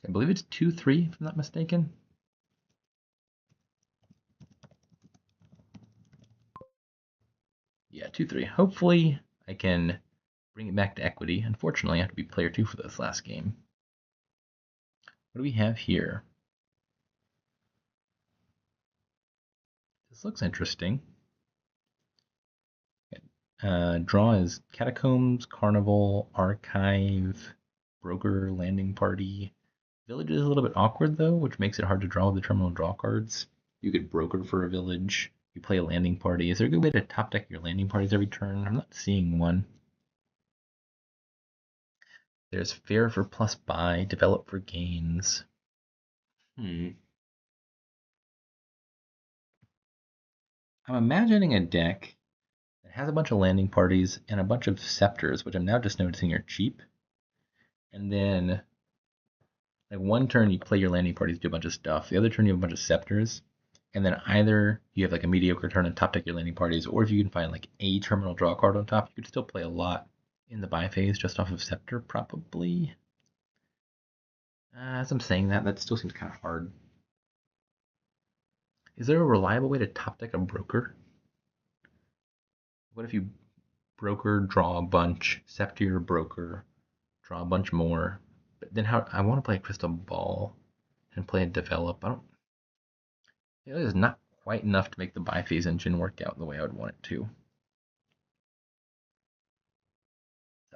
I believe it's 2-3, if I'm not mistaken. Yeah, 2-3. Hopefully, I can bring it back to equity. Unfortunately, I have to be player 2 for this last game. What do we have here? This looks interesting. Draw is Catacombs, Carnival, Archive, Broker, Landing Party. Village is a little bit awkward though, which makes it hard to draw with the terminal draw cards. You could Broker for a village. You play a landing party. Is there a good way to top deck your landing parties every turn? I'm not seeing one. There's Fair for plus buy, Develop for gains. I'm imagining a deck that has a bunch of landing parties and a bunch of scepters, which I'm now just noticing are cheap. And then, like one turn you play your landing parties, do a bunch of stuff. The other turn you have a bunch of scepters. And then either you have like a mediocre turn and top deck your landing parties, or if you can find like a terminal draw card on top, you could still play a lot in the buy phase just off of scepter, probably. As I'm saying that, that still seems kind of hard. Is there a reliable way to top deck a broker? What if you broker, draw a bunch, scepter your broker, draw a bunch more? But then how? I want to play a crystal ball and play a develop. I don't. It is not quite enough to make the buy phase engine work out the way I would want it to.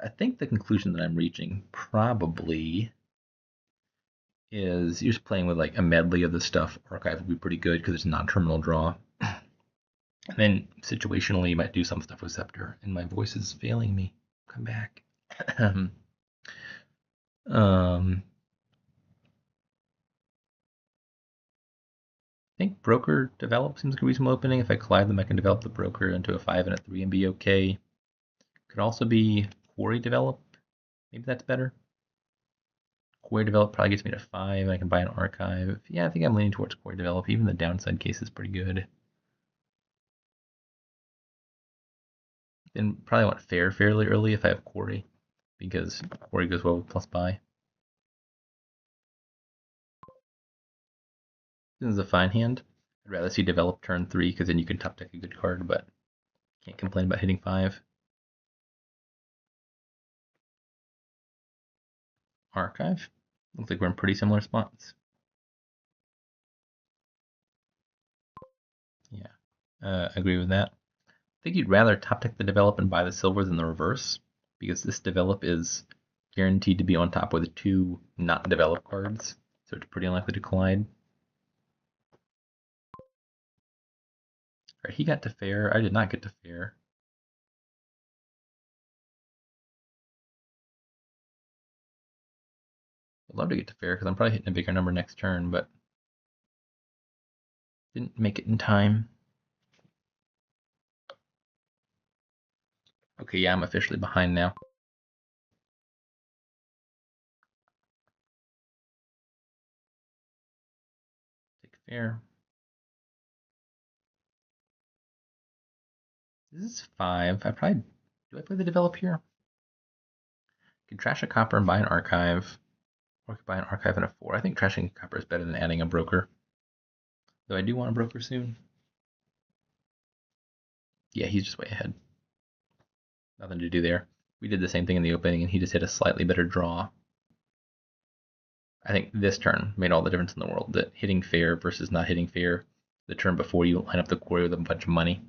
I think the conclusion that I'm reaching probably is you're just playing with like a medley of the stuff. Archive will be pretty good because it's non-terminal draw. And then situationally, you might do some stuff with Scepter. And my voice is failing me. Come back. I think Broker Develop seems like a reasonable opening. If I collide them, I can develop the Broker into a 5 and a 3 and be okay. Could also be Quarry Develop. Maybe that's better. Quarry Develop probably gets me to 5, and I can buy an Archive. Yeah, I think I'm leaning towards Quarry Develop. Even the downside case is pretty good. Then probably want Fair fairly early if I have Quarry, because Quarry goes well with plus buy. This is a fine hand. I'd rather see Develop turn 3, because then you can top deck a good card, but can't complain about hitting 5. Archive. Looks like we're in pretty similar spots. Yeah, agree with that. I think you'd rather top deck the Develop and buy the silver than the reverse, because this Develop is guaranteed to be on top with 2 not Develop cards, so it's pretty unlikely to collide. Alright, he got to Fair. I did not get to Fair. I'd love to get to Fair because I'm probably hitting a bigger number next turn, but didn't make it in time. Okay, yeah, I'm officially behind now. Take Fair. This is 5. Do I play the Develop here? I could trash a Copper and buy an Archive. Or I could buy an Archive and a 4. I think trashing a Copper is better than adding a Broker. Though I do want a Broker soon. Yeah, he's just way ahead. Nothing to do there. We did the same thing in the opening, and he just hit a slightly better draw. I think this turn made all the difference in the world. That hitting Fair versus not hitting Fair. The turn before you line up the Quarry with a bunch of money.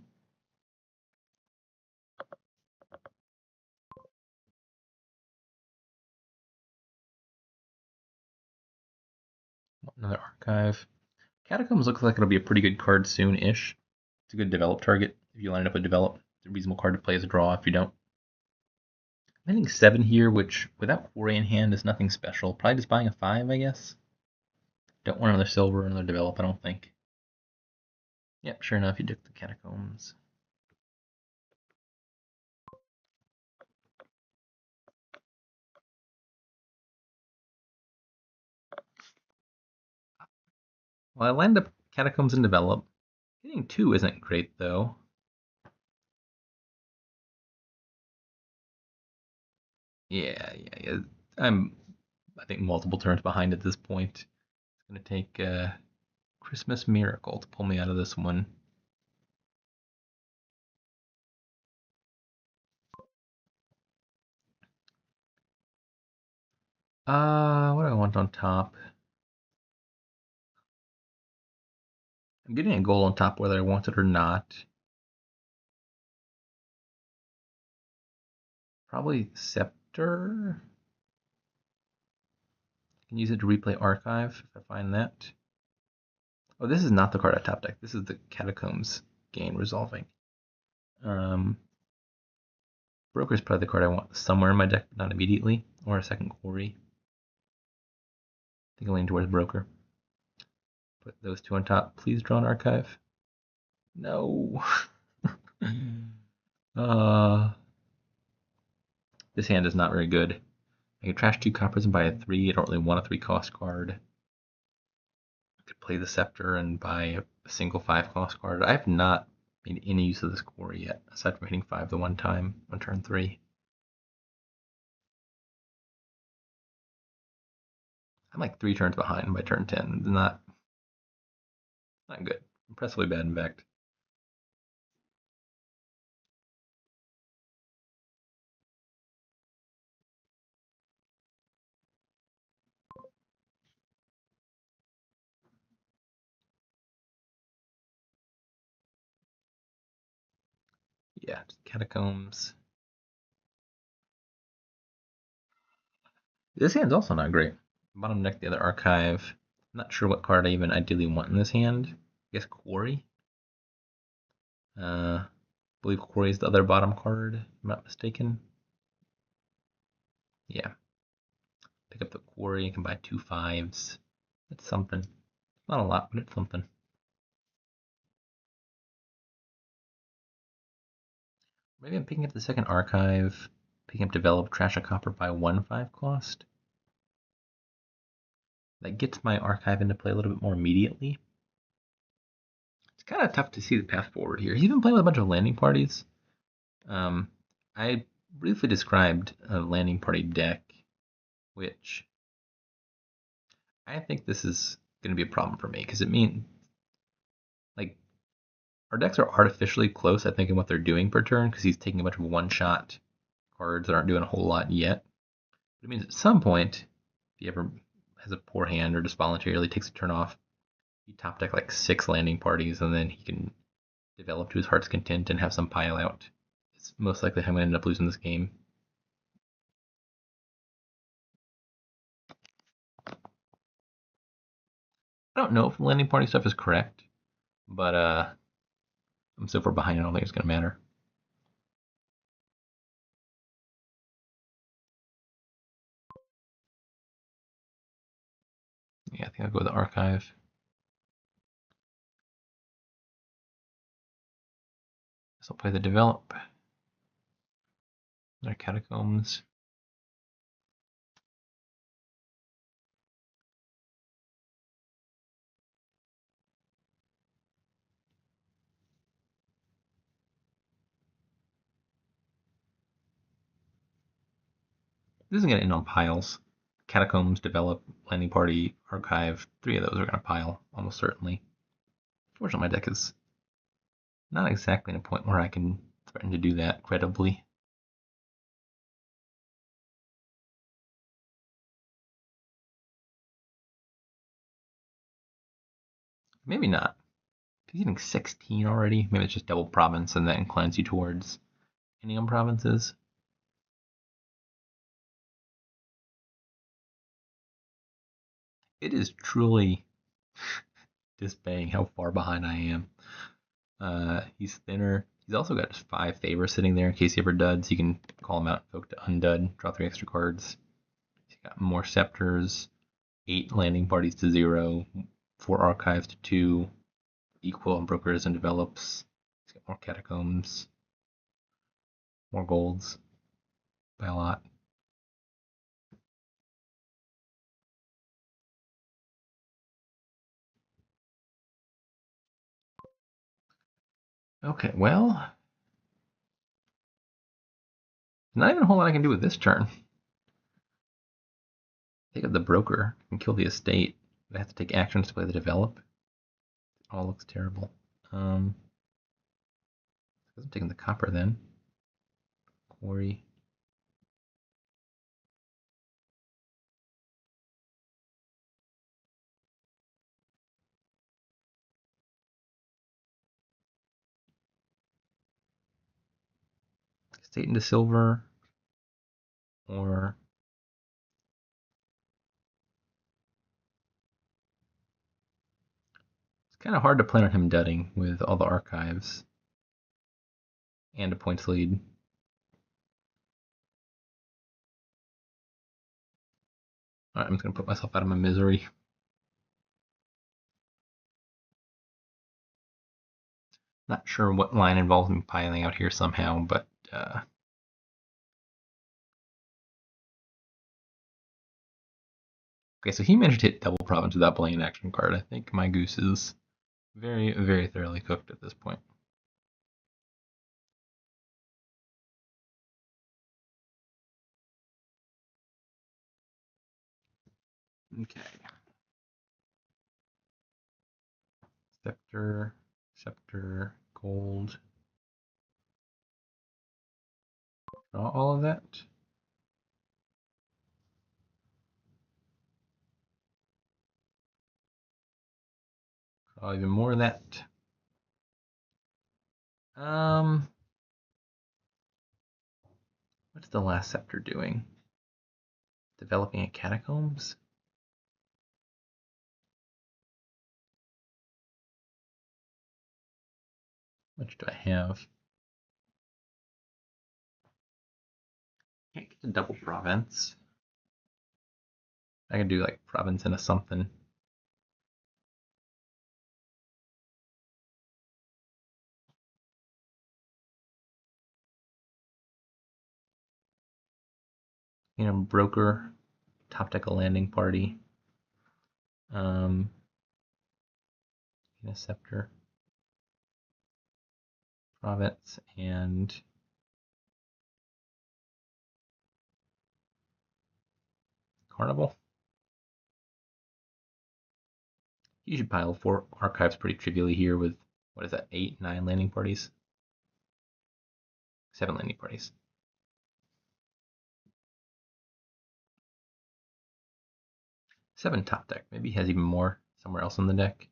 Another Archive. Catacombs looks like it'll be a pretty good card soon-ish. It's a good Develop target. If you line it up with Develop, it's a reasonable card to play as a draw if you don't. I'm hitting 7 here, which without Quarry in hand is nothing special. Probably just buying a 5, I guess. Don't want another silver or another Develop, I don't think. Yep, sure enough, you took the Catacombs. Well, I lined up Catacombs and Develop. Hitting 2 isn't great, though. Yeah. I'm I think, multiple turns behind at this point. It's going to take Christmas Miracle to pull me out of this one. What do I want on top? I'm getting a goal on top whether I want it or not. Probably Scepter. I can use it to replay Archive if I find that. Oh, this is not the card I top deck. This is the Catacombs gain resolving. Broker's probably the card I want somewhere in my deck, but not immediately. Or a second Quarry. I think I'm leaning towards Broker. Put those two on top. Please draw an Archive. No. This hand is not very good. I could trash 2 coppers and buy a 3. I don't really want a 3 cost card. I could play the Scepter and buy a single 5 cost card. I have not made any use of this Quarry yet, aside from hitting 5 the one time on turn 3. I'm like 3 turns behind by turn 10. It's not good. Impressively bad, in fact. Yeah, Catacombs. This hand's also not great. Bottom deck, the other Archive. I'm not sure what card I even ideally want in this hand. I guess Quarry. I believe Quarry is the other bottom card, if I'm not mistaken. Yeah. Pick up the Quarry, I can buy 2 5s. That's something. Not a lot, but it's something. Maybe I'm picking up the second Archive, picking up Develop, trash a copper, buy 1 5 cost. That gets my Archive into play a little bit more immediately. It's kind of tough to see the path forward here. He's been playing with a bunch of landing parties. I briefly described a landing party deck, which I think this is going to be a problem for me because it means, like, our decks are artificially close, I think, in what they're doing per turn because he's taking a bunch of one-shot cards that aren't doing a whole lot yet. But it means at some point, if he ever has a poor hand or just voluntarily takes a turn off, he top deck like 6 landing parties and then he can develop to his heart's content and have some pile out. It's most likely how I'm going to end up losing this game. I don't know if the landing party stuff is correct, but I'm so far behind, I don't think it's going to matter. Yeah, I think I'll go with the Archive. So I'll play the Develop. Their Catacombs. This isn't going to end on piles. Catacombs, Develop, Landing Party, Archive. 3 of those are going to pile, almost certainly. Fortunately, my deck is not exactly in a point where I can threaten to do that credibly. Maybe not. If he's getting 16 already, maybe it's just double province and that inclines you towards ending on provinces. It is truly dismaying how far behind I am. He's thinner. He's also got 5 favors sitting there in case he ever duds. You can call him out, invoke to undud, draw 3 extra cards. He's got more scepters, 8 landing parties to 0, 4 archives to 2, equal on brokers and develops. He's got more catacombs, more golds by a lot. Okay, well, not even a whole lot I can do with this turn. Take up the broker and kill the estate. But I have to take actions to play the develop. It all looks terrible. I'm taking the copper then. Quarry. Estate into silver. Or it's kind of hard to plan on him dudding with all the archives and a points lead. Alright, I'm just going to put myself out of my misery. Not sure what line involves me piling out here somehow, but okay, so he managed to hit double province without playing an action card. I think my goose is very, very thoroughly cooked at this point. Okay. Scepter, gold. Draw all of that. Draw even more of that. What's the last scepter doing? Developing a catacombs? How much do I have? Can't get to double province. I can do like province into something. You know, broker, top deck a landing party. A scepter, province, and carnival. You should pile 4 archives pretty trivially here with, what is that, 8, 9 landing parties? 7 landing parties. 7 top deck. Maybe he has even more somewhere else on the deck.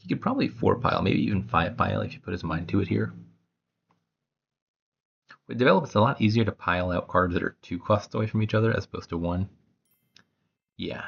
He could probably 4 pile, maybe even 5 pile if you put his mind to it here. With develop, it's a lot easier to pile out cards that are 2 costs away from each other as opposed to 1. Yeah,